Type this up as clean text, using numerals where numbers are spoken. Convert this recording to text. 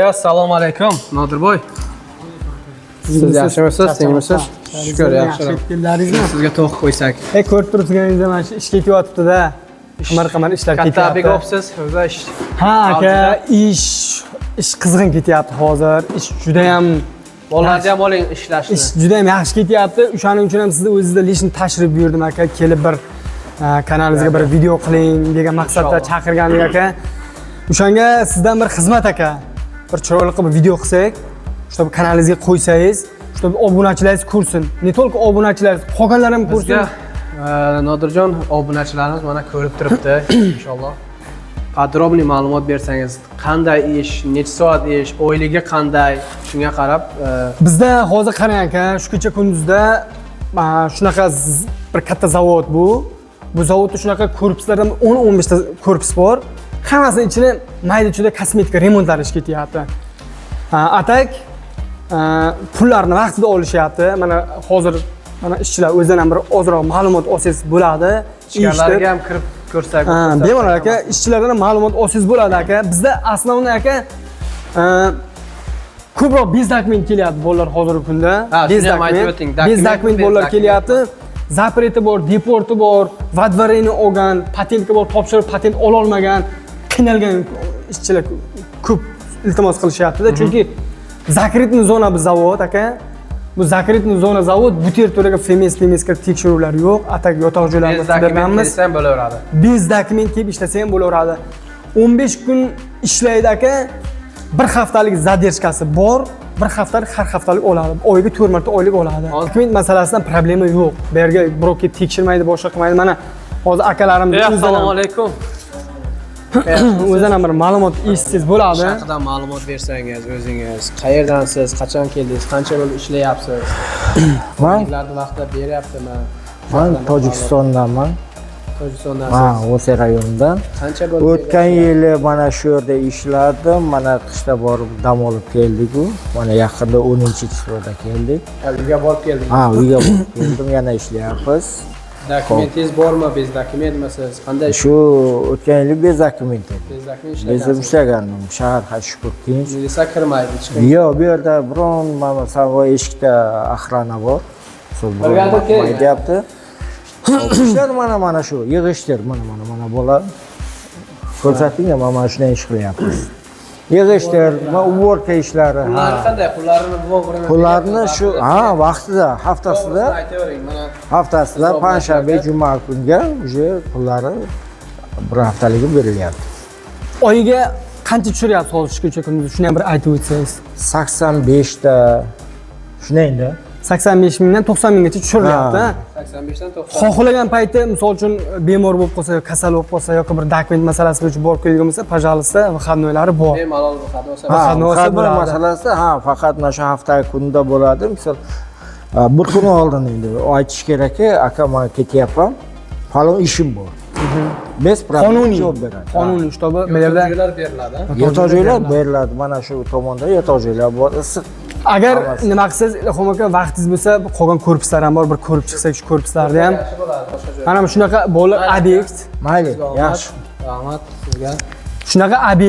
Assalomu alaykum, Nodirboy. Siz yaxshimisiz? Tengmisiz? Shukr, yaxshi. Keldingizmi? Sizga to'q qo'ysak. Ko'rib turibsizingizda mana shu ish ketyapti-da. Qimir-qimir ishlar ketyapti. Katta beg'obsiz, o'zi ish. Ha, aka, ish qizg'in ketyapti hozir. Ish juda ham Bolalarni ham oling ishlashni. ish juda ham yaxshi ketyapti. O'shaning uchun ham sizni o'zingizda lishni tashrif buyurdim aka. Kelib bir kanalingizga bir video qiling degan maqsadda chaqirgandik aka. O'shanga sizdan bir xizmat aka. Bir chiroyli qilib video qilsak, shu kanalingizga qo'ysangiz, shu obunachilaringiz ko'rsin. Ne только obunachilaringiz, qolganlar ham ko'rsin. Bizga Nodirjon obunachilarimiz mana ko'rib turibdi, inshaalloh. Подробный ma'lumot bersangiz, qanday ish, necha soat ish, oyligiga qanday, shunga qarab Bizda hozir qarang aka, shu kecha kunduzda shunaqa bir katta zavod bu. Bu zavodda shunaqa korpuslardan 10-15 ta korpus bor. Hammasi ichida mayda-chuyda kosmetika remontlar ish ketyapti. Atak pullarni vaqtida olishyapti. Mana hozir mana ishchilar o'zidan ham bir ozroq ma'lumot olsangiz bo'ladi. ishchilarga ham kirib ko'rsak. Bemalol aka, ishchilardan ma'lumot olsangiz bo'ladi aka. Bizda aslovni aka ko'proq bezdokument kelyapti bolalar hozirgi kunda. Bezdokument bolalar kelyapti. Zapreti bor, deporti bor, vadvareni olgan, patentga bor, topshirib patent ola olmagan, qiynalgan ishchilar ko'p iltimos qilishyapti-da. Chunki zakritni zona bu zavod aka. Bu zakritni zona zavod, bu territoriyaga femes-femeska tekshiruvlar yo'q. Atak yotoq joylarni qidiramiz. Desam bo'laveradi. Bez dokument kelib ishlasa ham bo'laveradi. 15 kun ishlaydi aka. Bir haftalik zadержкасы bor. Bir haftalik har haftalik oladi. Oyiga 4 marta oylik oladi. Dokument masalasidan problema yo'q. Bu yerga birov kelib tekshirmaydi, boshqa qilmaydi. Mana hozir akalarim Assalomu alaykum. o'zidan ham bir ma'lumot eshitsangiz bo'ladi. Haqida ma'lumot bersangiz, o'zingiz qayerdansiz, qachon keldingiz, qancha yil ishlayapsiz? Ularni vaqtida beryaptimi? Men Tojikistondanman. Tojikistondan. Ha, o'sha rayondan. Qancha bo'ldi? O'tgan yili mana shu yerda ishladim. Mana qishda borib dam olib keldik-ku. Mana yaqinda 10-chiqishda keldik. Uyga borib keldingiz. Ha, uyga borib keldim, yana ishlayapmiz. Dokumentingiz bormi? Bez dokumentmisiz? Qanday Shu o'tgan yili bez dokument edi. bez dokument Bezim ishlagansiz? ishlagandim. Shahar hashkur tinch. Milisa kirmaydi, chiqing. Yo'q, bu yerda biron mana savo eshikda axrana bor. Birgadiki. Deyapti. Ishlar mana shu, yig'ishtir, mana bo'ladi. Ko'rsating, mana shunday ish qilyapmiz. Yig'ishtir, va uborka ishlari. Ular qanday pullarini o'g'rini? Pullarni shu, vaqtida, haftasida, Aytavering, mana haftasida panshanba, juma kunga uje pullari bir haftaligi berilyapti. Oyiga qancha tushiryapsiz hozir shu kecha kunduz? Shuni ham bir aytib o'tsangiz. 85 ta shunday-da. 85 mingdan 90 minggacha tushirilyapti. 85 dan 90. Xohlagan payti, misol uchun bemor bo'lib qolsa, kasal bo'lib qolsa yoki bir dokument masalasi bo'yicha borib kelgan bo'lsa, пожалуйста, выходнойлari bor. Bemalol xadosa. Xadmat masalasi, faqat mana shu hafta kunida bo'ladi. Misol, bir kun oldin endi aytish kerak-ki, aka men ketyapman, falon ishim bor. Bez Qonuniy javob beradi. Qonuniy shtobi bu yerda Yo'llar beriladi. yotoq joylar beriladi. Mana shu tomonda yotoq joylar bor. Issiq. agar nima qilsangiz, Ilhom aka, vaqtingiz bo'lsa, qolgan korpuslar ham bor, bir ko'rib chiqsak shu korpuslarni ham. Yaxshi bo'ladi, boshqa joy. Mana shunaqa bolalar obyekt, Mayli, yaxshi. Rahmat sizga. shunaqa obyekt